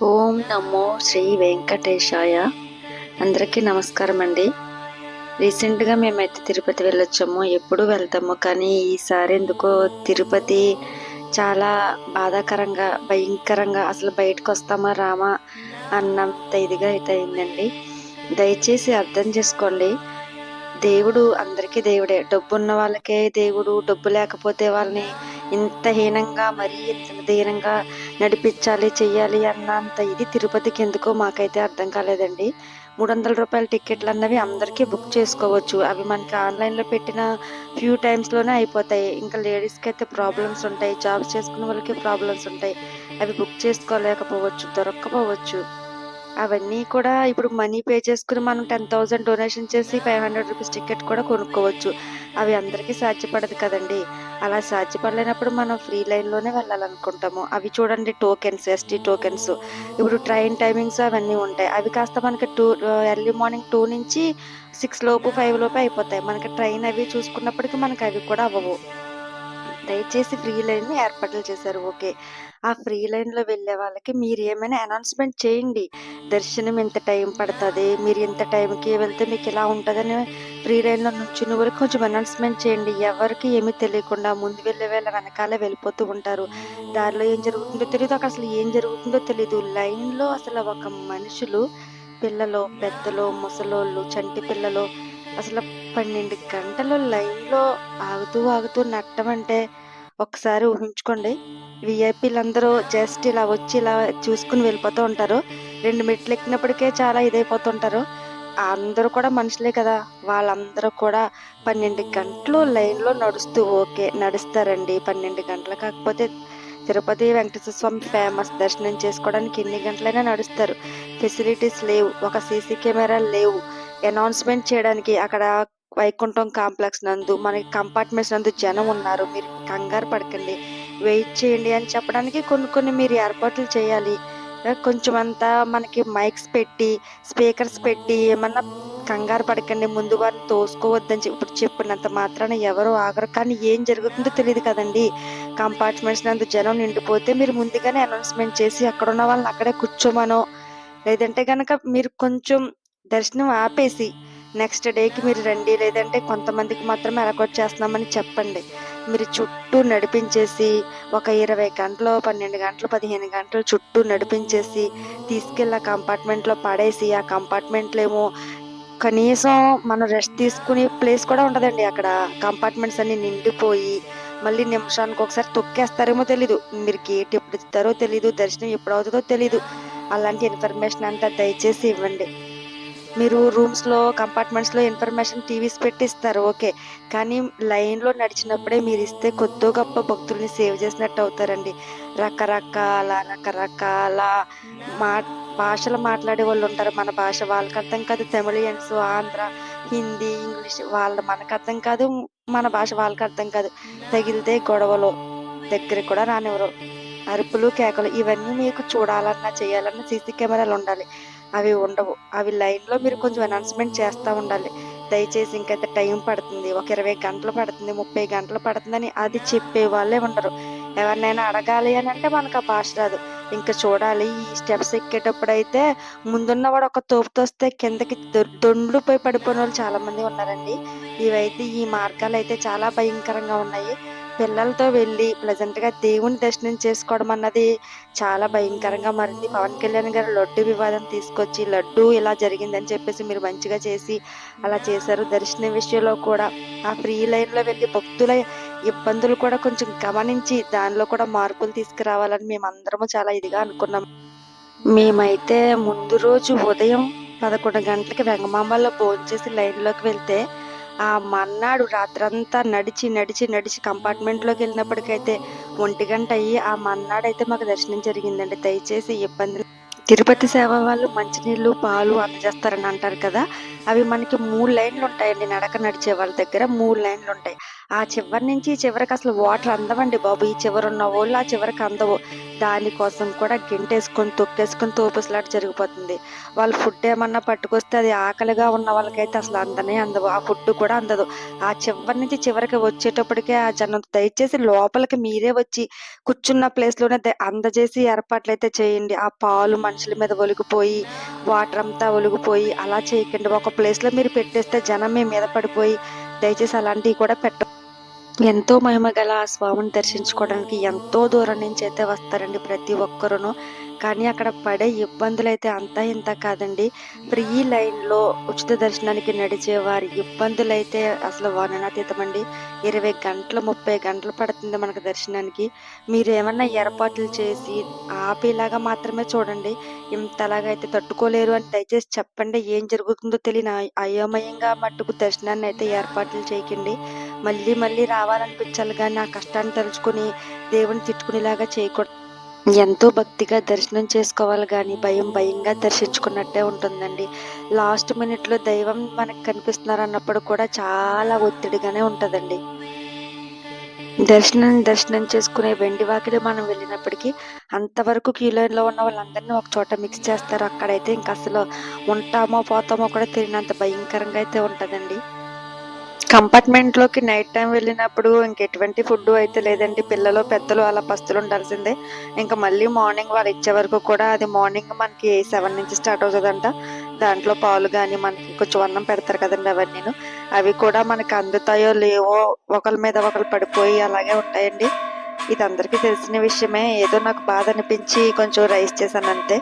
ఓం నమో శ్రీ వెంకటేశాయ. అందరికీ నమస్కారం అండి. రీసెంట్గా మేమైతే తిరుపతి వెళ్ళొచ్చాము. ఎప్పుడు వెళ్తాము, కానీ ఈసారి ఎందుకో తిరుపతి చాలా బాధాకరంగా, భయంకరంగా, అసలు బయటకు వస్తామా రామా అన్నంత ఇదిగా అయితే అయిందండి. దయచేసి అర్థం చేసుకోండి. దేవుడు అందరికీ దేవుడే. డబ్బున్న వాళ్ళకే దేవుడు, డబ్బు లేకపోతే వాళ్ళని ఇంత హీనంగా, మరీ ఇంత దీనంగా నడిపించాలి, చెయ్యాలి అన్నంత ఇది తిరుపతికి ఎందుకో మాకైతే అర్థం కాలేదండి. రూ. 300 టికెట్లు అన్నవి అందరికీ బుక్ చేసుకోవచ్చు. అవి మనకి ఆన్లైన్లో పెట్టిన ఫ్యూ టైమ్స్లోనే అయిపోతాయి. ఇంకా లేడీస్కి అయితే ప్రాబ్లమ్స్ ఉంటాయి, జాబ్స్ చేసుకునే వాళ్ళకి ప్రాబ్లమ్స్ ఉంటాయి. అవి బుక్ చేసుకోలేకపోవచ్చు, దొరక్కపోవచ్చు. అవన్నీ కూడా ఇప్పుడు మనీ పే చేసుకుని మనం 10,000 డొనేషన్ చేసి రూ. 500 టికెట్ కూడా కొనుక్కోవచ్చు. అవి అందరికీ సాధ్యపడదు కదండీ! అలా సాధ్యపడలేనప్పుడు మనం ఫ్రీ లైన్‌లోనే వెళ్ళాలనుకుంటాము. అవి చూడండి, టోకెన్స్, ఎస్టీ టోకెన్స్. ఇప్పుడు ట్రైన్ టైమింగ్స్ అవన్నీ ఉంటాయి. అవి కాస్త మనకి ఎర్లీ మార్నింగ్ 2 నుంచి 6 లోపు, 5 లోపే అయిపోతాయి. మనకి ట్రైన్ అవి చూసుకున్నప్పటికి మనకి అవి కూడా అవ్వవు. దయచేసి ఫ్రీ లైన్‌ని ఏర్పాట్లు చేశారు, ఓకే. ఆ ఫ్రీ లైన్‌లో వెళ్ళే వాళ్ళకి మీరు ఏమైనా అనౌన్స్‌మెంట్ చేయండి. దర్శనం ఇంత టైం పడతది, మీరు ఇంత టైంకి వెళ్తే మీకిలా ఉంటదని ఫ్రీ లైన్‌లో నుంచునే వరకు కొంచెం అనౌన్స్‌మెంట్ చేయండి. ఎవరికీ ఏమీ తెలియకుండా ముందు వెళ్ళే వాళ్ళ వెనకాలే వెళ్ళిపోతూ ఉంటారు. దారిలో ఏం జరుగుతుందో తెలీదు. అక్కడ అసలు ఏం జరుగుతుందో తెలీదు. లైన్‌లో అసలు ఒక మనుషులు, పిల్లలు, పెద్దలు, ముసలోళ్ళు, చంటి పిల్లలు అసలు 12 గంటలు లైన్‌లో ఆగుతూ నడవటమంటే ఒకసారి ఊహించుకోండి. వీఐపీలందరూ జస్ట్ ఇలా వచ్చి ఇలా చూసుకొని వెళ్ళిపోతూ ఉంటారు. 2 మెట్లు ఎక్కినప్పటికే చాలా ఇదైపోతుంటారు. అందరూ కూడా మనుషులే కదా! వాళ్ళందరూ కూడా 12 గంటలు లైన్‌లో నడుస్తూ, ఓకే, నడుస్తారండి. 12 గంటలు కాకపోతే తిరుపతి వెంకటేశ్వర స్వామి ఫేమస్. దర్శనం చేసుకోవడానికి ఎన్ని గంటలైనా నడుస్తారు. ఫెసిలిటీస్ లేవు. ఒక సీసీ కెమెరాలు లేవు. అనౌన్స్‌మెంట్ చేయడానికి అక్కడ వైకుంఠం కాంప్లెక్స్ నందు, మనకి కంపార్ట్మెంట్స్ నందు జనం ఉన్నారు. మీరు కంగారు పడకండి, వెయిట్ చేయండి అని చెప్పడానికి కొన్ని మీరు ఏర్పాట్లు చేయాలి. కొంచెమంతా మనకి మైక్స్ పెట్టి, స్పీకర్స్ పెట్టి ఏమన్నా కంగారు పడకండి. ముందు వారిని తోసుకోవద్దని ఇప్పుడు చెప్పినంత మాత్రాన ఎవరు ఆగరు. కానీ ఏం జరుగుతుందో తెలీదు కదండీ! కంపార్ట్మెంట్స్ నందు జనం నిండిపోతే మీరు ముందుగానే అనౌన్స్‌మెంట్ చేసి అక్కడున్న వాళ్ళని అక్కడే కూర్చోమనో, లేదంటే గనక మీరు కొంచెం దర్శనం ఆపేసి నెక్స్ట్ డేకి మీరు రండి. లేదంటే కొంతమందికి మాత్రమే అలకొట్ చేస్తున్నామని చెప్పండి. మీరు చుట్టూ నడిపించేసి ఒక 20 గంటలు, 12 గంటలు, 15 గంటలు చుట్టూ నడిపించేసి తీసుకెళ్ళి ఆ కంపార్ట్మెంట్‌లో పడేసి, ఆ కంపార్ట్మెంట్‌లో ఏమో కనీసం మనం రెస్ట్ తీసుకునే ప్లేస్ కూడా ఉండదండి అక్కడ. కంపార్ట్మెంట్స్ అన్నీ నిండిపోయి, మళ్ళీ నిమిషానికి ఒకసారి తొక్కేస్తారేమో తెలీదు. మీరు గేట్ ఎప్పుడు ఇస్తారో తెలీదు. దర్శనం ఎప్పుడవుతదో తెలీదు. అలాంటి ఇన్ఫర్మేషన్ అంతా దయచేసి ఇవ్వండి. మీరు రూమ్స్‌లో, కంపార్ట్మెంట్స్‌లో ఇన్ఫర్మేషన్ టీవీస్ పెట్టి ఇస్తారు, ఓకే. కానీ లైన్‌లో నడిచినప్పుడే మీరిస్తే కొద్దో గొప్ప భక్తుల్ని సేవ్ చేసినట్టు అవుతారండి. రకరకాల మా భాషలు మాట్లాడే వాళ్ళుంటారు. మన భాష వాళ్ళకర్థం కాదు. తమిళియన్స్, ఆంధ్ర, హిందీ, ఇంగ్లీష్ మనకర్థం కాదు. మన భాష వాళ్ళకర్థం కాదు. తగిలితే గొడవలు, దగ్గరికి కూడా రానివ్వరు. అరుపులు, కేకలు ఇవన్నీ మీకు చూడాలన్నా, చేయాలన్నా సీసీ కెమెరాలుండాలి. అవి ఉండవు. అవి లైన్‌లో మీరు కొంచెం అనౌన్స్‌మెంట్ చేస్తా ఉండాలి. దయచేసి ఇంకైతే టైం పడుతుంది, ఒక 20 గంటలు పడుతుంది, 30 గంటలు పడుతుందని అది చెప్పేవాళ్ళే ఉండరు. ఎవరినైనా అడగాలి అనంటే మనకు ఆ భాష రాదు. ఇంక చూడాలి, ఈ స్టెప్స్ ఎక్కేటప్పుడైతే ముందున్నవాడు ఒక తోపుతోస్తే కిందకి దొర్లుపోయి పడిపోయినోళ్ళు చాలామంది ఉన్నారండి. ఈ మార్గాలైతే చాలా భయంకరంగా ఉన్నాయి. పిల్లలతో వెళ్ళి ప్లెజెంట్‌గా దేవుని దర్శనం చేసుకోవడం అన్నది చాలా భయంకరంగా మారింది. పవన్ కళ్యాణ్ గారు లడ్డూ వివాదం తీసుకొచ్చి, లడ్డూ ఇలా జరిగిందని చెప్పేసి మీరు మంచిగా చేసి అలా చేశారు. దర్శనం విషయంలో కూడా ఆ ఫ్రీ లైన్‌లో వెళ్ళి భక్తుల ఇబ్బందులు కూడా కొంచెం గమనించి దానిలో కూడా మార్పులు తీసుకురావాలని మేమందరము చాలా ఇదిగా అనుకున్నాం. మేమైతే ముందు రోజు ఉదయం 11 గంటలకి వెంగమాంబలో భోంచేసి లైన్‌లోకి వెళ్తే, ఆ మర్నాడు రాత్రంతా నడిచి కంపార్ట్మెంట్‌లోకెళ్ళినప్పటికైతే 1 అయ్యి, ఆ మర్నాడైతే మాకు దర్శనం జరిగిందండి. దయచేసి ఇబ్బందులు తిరుపతి సేవ వాళ్ళు మంచినీళ్ళు, పాలు అందజేస్తారని అంటారు కదా! అవి మనకి 3 లైన్‌లుంటాయండి. నడిచే వాళ్ళ దగ్గర 3 లైన్‌లుంటాయి. ఆ చివరి నుంచి ఈ చివరికి అసలు వాటర్ అందవండి బాబు. ఈ చివరున్న వోళ్ళు ఆ చివరికి అందవు. దానికోసం కూడా గెంటేసుకొని, తొక్కేసుకొని తోపుసలాట జరిగిపోతుంది. వాళ్ళు ఫుడ్ ఏమన్నా పట్టుకొస్తే అది ఆకలిగా ఉన్న వాళ్ళకైతే అసలు అందనే అందవు. ఆ ఫుడ్ కూడా అందదు. ఆ చివరి నుంచి చివరికి వచ్చేటప్పటికే ఆ జనం దయచేసి లోపలికి మీరే వచ్చి కూర్చున్న ప్లేస్‌లోనే అందజేసి ఏర్పాట్లయితే చేయండి. ఆ పాలు మనుషుల మీద ఒలికిపోయి, వాటర్ అంతా ఒలిగిపోయి అలా చేయకండి. ఒక ప్లేస్‌లో మీరు పెట్టేస్తే జనం మీ మీద పడిపోయి దయచేసి అలాంటివి కూడా ఎంతో మహిమగల ఆ స్వామిని దర్శించుకోవడానికి ఎంతో దూరం నుంచి అయితే వస్తారండి ప్రతి ఒక్కరును. కానీ అక్కడ పడే ఇబ్బందులైతే అంతా ఇంత కాదండి. ఫ్రీ లైన్‌లో ఉచిత దర్శనానికి నడిచే వారి ఇబ్బందులైతే అసలు వర్ణనాతీతమండి. 20 గంటలు, 30 గంటలు పడుతుంది మనకు దర్శనానికి. మీరేమన్నా ఏర్పాట్లు చేసి ఆపేలాగా మాత్రమే చూడండి. ఇంతలాగా అయితే తట్టుకోలేరు అని దయచేసి చెప్పండి. ఏం జరుగుతుందో తెలియని అయోమయంగా మట్టుకు దర్శనాన్నయితే ఏర్పాట్లు చేయకండి. మళ్ళీ మళ్ళీ రావాలనిపించాలి గానీ, ఆ కష్టాన్ని తలుచుకొని దేవుడిని తిట్టుకునేలాగా చేయకూడదు. ఎంతో భక్తిగా దర్శనం చేసుకోవాలి గానీ, భయం భయంగా దర్శించుకున్నట్టే ఉంటుందండి. లాస్ట్ మినిట్‌లో దైవం మనకు కనిపిస్తున్నారన్నప్పుడు కూడా చాలా ఒత్తిడిగానే ఉంటదండి. దర్శనం చేసుకునే వెండి వాకిలి మనం వెళ్ళినప్పటికీ, అంతవరకు క్యూ లైన్‌లో ఉన్న వాళ్ళందరిని ఒక చోట మిక్స్ చేస్తారు. అక్కడైతే ఇంకసలు ఉంటామో, పోతామో కూడా తెలియనంత భయంకరంగా అయితే ఉంటదండి. కంపార్ట్మెంట్‌లోకి నైట్ టైమ్ వెళ్ళినప్పుడు ఇంకెటువంటి ఫుడ్డు అయితే లేదండి. పిల్లలు, పెద్దలు అలా పస్తులుండాల్సిందే. ఇంక మళ్ళీ మార్నింగ్ వాళ్ళిచ్చే వరకు కూడా అది మార్నింగ్ మనకి 7 నుంచి స్టార్ట్ అవుతదంట. దాంట్లో పాలు గాని, మనకి కొంచెం అన్నం పెడతారు కదండీ అవన్నీను. అవి కూడా మనకు అందుతాయో లేవో ఒకళ్ళ మీద ఒకళ్ళు పడిపోయి అలాగే ఉంటాయండి. ఇది అందరికీ తెలిసిన విషయమే. ఏదో నాకు బాధ అనిపించి కొంచెం రైస్ చేశానంతే.